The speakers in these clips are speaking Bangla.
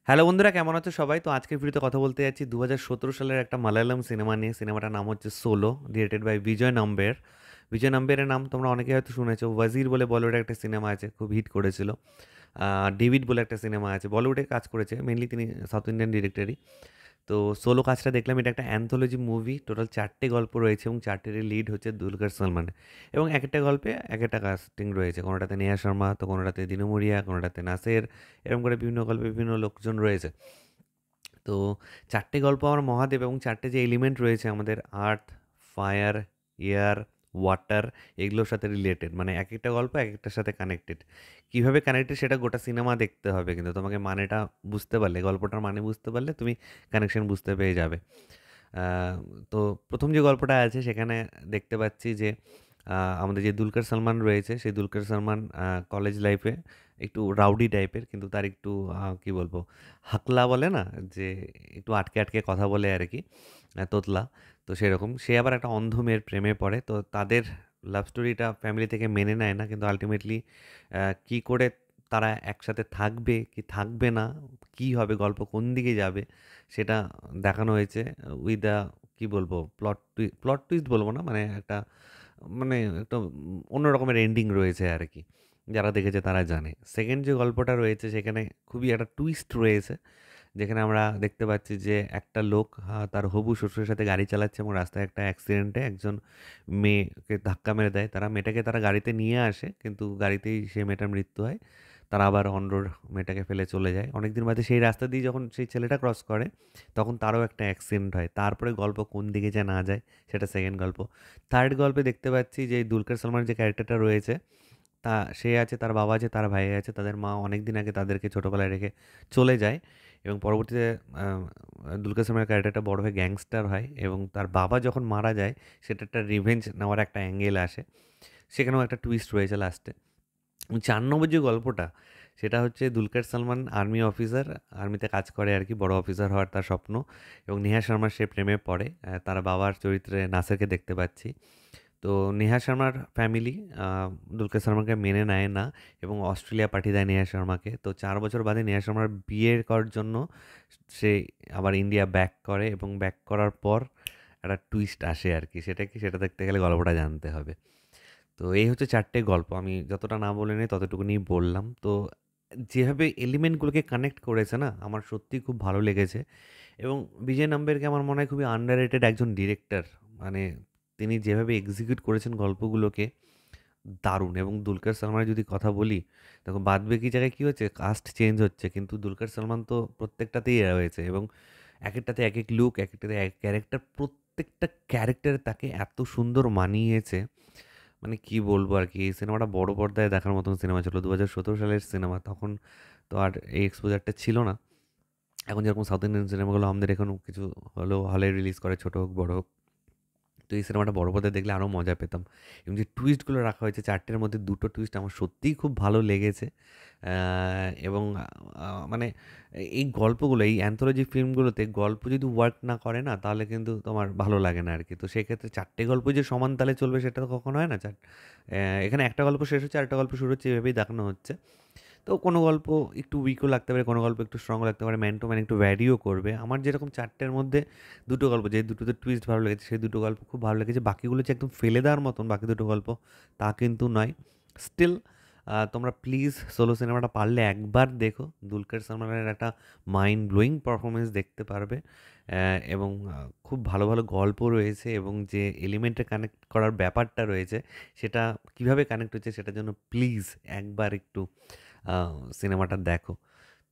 হ্যালো বন্ধুরা, কেমন আছো সবাই? তো আজকের ভিডিওতে কথা বলতে যাচ্ছি 2017 সালের একটা মালায়ালাম সিনেমা নিয়ে। সিনেমাটার নাম হচ্ছে সোলো, ডিরেক্টেড বাই বিজয় নাম্বের। বিজয় নাম্বেরের নাম তোমরা অনেকেই হয়তো শুনেছো। ওয়াজির বলে বলিউডে একটা সিনেমা আছে, খুব হিট করেছিল। ডেভিড বলে একটা সিনেমা আছে, বলিউডে কাজ করেছে, মেনলি তিনি সাউথ ইন্ডিয়ান ডিরেক্টরই। তো সোলো কাজটা দেখলাম, এটা একটা অ্যান্থোলজি মুভি। টোটাল 4টে গল্প রয়েছে এবং 4টেরই লিড হচ্ছে দুলকার সালমান। এবং এক একটা গল্পে এক একটা কাস্টিং রয়েছে, কোনোটাতে নেহা শর্মা, তো কোনোটাতে দিনু মুড়িয়া, কোনোটাতে নাসের, এরকম করে বিভিন্ন গল্পে বিভিন্ন লোকজন রয়েছে। তো 4টে গল্প আমার মহাদেব, এবং 4টে যে এলিমেন্ট রয়েছে আমাদের, আর্থ, ফায়ার, এয়ার, ওয়াটার, এগুলোর সাথে রিলেটেড। মানে এক একটা গল্প এক একটার সাথে কানেক্টেড। কীভাবে কানেক্টেড সেটা গোটা সিনেমা দেখতে হবে, কিন্তু তোমাকে মানেটা বুঝতে পারলে, গল্পটার মানে বুঝতে পারলে তুমি কানেকশন বুঝতে পেরে যাবে। আহ, তো প্রথম যে গল্পটা আছে সেখানে দেখতে পাচ্ছি যে আমাদের যে দুলকার সালমান রয়েছে, সেই দুলকার সালমান কলেজ লাইফে একটু রাউডি টাইপের, কিন্তু তার একটু কি বলবো, হাকলা বলে না, যে একটু আটকে আটকে কথা বলে আর কি, তোতলা। তো সেরকম সে আবার একটা অন্ধ মেয়ের প্রেমে পড়ে। তো তাদের লাভ স্টোরিটা ফ্যামিলি থেকে মেনে নেয় না, কিন্তু আলটিমেটলি কী করে তারা একসাথে থাকবে কি থাকবে না, কি হবে, গল্প কোন দিকে যাবে, সেটা দেখানো হয়েছে উইথ দ্য, কি বলবো, প্লট টুইস্ট বলবো না, মানে একটা, মানে একটা অন্য রকমের এন্ডিং রয়েছে আর কি। যারা দেখেছে তারা জানে। সেকেন্ড যে গল্পটা রয়েছে সেখানে খুবই একটা টুইস্ট রয়েছে, যেখানে আমরা দেখতে পাচ্ছি যে একটা লোক তার হবু শ্বশুরের সাথে গাড়ি চালাচ্ছে এবং রাস্তায় একটা অ্যাক্সিডেন্টে একজন মেয়েকে ধাক্কা মেরে দেয়। মেয়েটাকে তারা গাড়িতে নিয়ে আসে, কিন্তু গাড়িতেই সেই মেয়েটার মৃত্যু হয়। তারা আবার অন রোড মেয়েটাকে ফেলে চলে যায়। অনেকদিন বাদে সেই রাস্তা দিয়ে যখন সেই ছেলেটা ক্রস করে, তখন তারও একটা অ্যাক্সিডেন্ট হয়। তারপরে গল্প কোন দিকে যে না যায়, সেটা সেকেন্ড গল্প। থার্ড গল্পে দেখতে পাচ্ছি যে এই দুলকার সালমানের যে ক্যারেক্টারটা রয়েছে, তা সে আছে, তার বাবা আছে, তার ভাই আছে, তাদের মা অনেক দিন আগে তাদেরকে ছোটোবেলায় রেখে চলে যায়। এবং পরবর্তীতে আহ, দুলকার সালমানের ক্যারেক্টারটা বড় হয়ে গ্যাংস্টার হয়, এবং তার বাবা যখন মারা যায়, সেটা একটা রিভেঞ্জ নেওয়ার একটা অ্যাঙ্গেল আসে। সেখানেও একটা টুইস্ট রয়েছে লাস্টে। 4 নম্বর যে গল্পটা, সেটা হচ্ছে দুলকার সালমান আর্মি অফিসার, আর্মিতে কাজ করে আর কি, বড় অফিসার হওয়ার তার স্বপ্ন। এবং নেহা শর্মার সে প্রেমে পড়ে। তার বাবার চরিত্রে নাসেরকে দেখতে পাচ্ছি। তো নেহা শর্মার ফ্যামিলি দুলকার সালমানকে মেনে নেয় না এবং অস্ট্রেলিয়া পাঠিয়ে দেয় নেহা শর্মাকে। তো 4 বছর বাদে নেহা শর্মার বিয়ে করার জন্য সে আবার ইন্ডিয়া ব্যাক করে, এবং ব্যাক করার পর একটা টুইস্ট আসে আর কি। সেটা কি, সেটা দেখতে গেলে গল্পটা জানতে হবে। তো এই হচ্ছে 4টে গল্প, আমি যতটা না বলে নিই ততটুকুনি বললাম। তো যেভাবে এলিমেন্টগুলোকে কানেক্ট করেছে না, আমার সত্যিই খুব ভালো লেগেছে। এবং বিজয় নাম্বেরকে আমার মনে হয় খুবই আন্ডাররেটেড একজন ডিরেক্টর। মানে তিনি যেভাবে এক্সিকিউট করেছেন গল্পগুলোকে, দারুণ। এবং দুলকার সালমানের যদি কথা বলি, দেখো বাদবাকি জায়গায় কী হচ্ছে, কাস্ট চেঞ্জ হচ্ছে, কিন্তু দুলকার সালমান তো প্রত্যেকটাতেই এরা হয়েছে, এবং এক একটাতে এক এক লুক, এক একটাতে এক ক্যারেক্টার, প্রত্যেকটা ক্যারেক্টারে তাকে এত সুন্দর মানিয়েছে। মানে কি বলবো আর কি, এই সিনেমাটা বড় পর্দায় দেখার মতন সিনেমা ছিল। 2017 সালের সিনেমা, তখন তো আর এই এক্সপোজারটা ছিল না। এখন যেরকম সাউথ ইন্ডিয়ান সিনেমাগুলো আমাদের এখনও কিছু হলেও হলে রিলিজ করে, ছোটো হোক বড় হোক। তো এই সিনেমাটা বড় পর্দায় দেখলে আরও মজা পেতাম। এবং যে টুইস্টগুলো রাখা হয়েছে, 4টের মধ্যে 2টো টুইস্ট আমার সত্যিই খুব ভালো লেগেছে। এবং মানে এই গল্পগুলো, এই অ্যান্থোলজি ফিল্মগুলোতে গল্প যদি ওয়ার্ক না করে না, তাহলে কিন্তু তোমার ভালো লাগে না আর কি। তো সেক্ষেত্রে 4টে গল্প যে সমান তালে চলবে, সেটা তো কখনো হয় না। এখানে একটা গল্প শেষ হচ্ছে, আরেকটা গল্প শুরু হচ্ছে, এভাবেই দেখানো হচ্ছে। তো কোনো গল্প একটু উইকও লাগতে পারে, কোনো গল্প একটু স্ট্রং লাগতে পারে, ম্যান টু ম্যান একটু ভ্যারিও করবে। আমার যেরকম 4টের মধ্যে 2টো গল্প, যে দুটোতে টুইস্ট ভালো লেগেছে, সেই 2টো গল্প খুব ভালো লেগেছে। বাকিগুলো যে একদম ফেলে দেওয়ার মতন বাকি 2টো গল্প, তা কিন্তু নয়। স্টিল তোমরা প্লিজ সোলো সিনেমাটা পারলে একবার দেখো। দুলকার সালমানের একটা মাইন্ড ব্লোয়িং পারফরমেন্স দেখতে পারবে। এবং খুব ভালো ভালো গল্প রয়েছে, এবং যে এলিমেন্টে কানেক্ট করার ব্যাপারটা রয়েছে, সেটা কিভাবে কানেক্ট হচ্ছে, সেটার জন্য প্লিজ একবার একটু সিনেমাটা দেখো।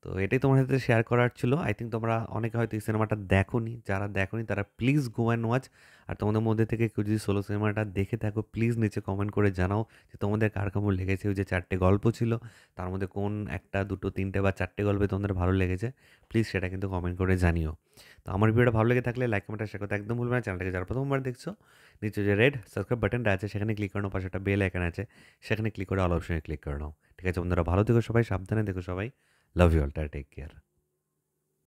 তো এটাই তোমার সাথে শেয়ার করার ছিল। আই থিঙ্ক তোমরা অনেকে হয়তো এই সিনেমাটা দেখোনি। যারা দেখোনি তারা প্লিজ গো অ্যান্ড ওয়াচ। আর তোমাদের মধ্যে থেকে কেউ যদি সোলো সিনেমাটা দেখে থাকো, প্লিজ নিচে কমেন্ট করে জানাও যে তোমাদের কার কেমন লেগেছে। ওই যে 4টে গল্প ছিল, তার মধ্যে কোন একটা, দুটো, তিনটে বা 4টে গল্পে তোমাদের ভালো লেগেছে, প্লিজ সেটা কিন্তু কমেন্ট করে জানিও। তো আমার ভিডিওটা ভালো লেগে থাকলে লাইক, কমেন্ট আর শেয়ার করতে একদম ভুলবে না। চ্যানেলটাকে যারা প্রথমবার দেখছো, নিচে যে রেড সাবস্ক্রাইব বাটনটা আছে, সেখানে ক্লিক করে নাও। পাশে একটা বেল আইকন আছে, সেখানে ক্লিক করে অল অপশনে ক্লিক করে নাও। ঠিক আছে বন্ধুরা, ভালো থেকো সবাই, সাবধানে দেখো সবাই। Love you all, take care.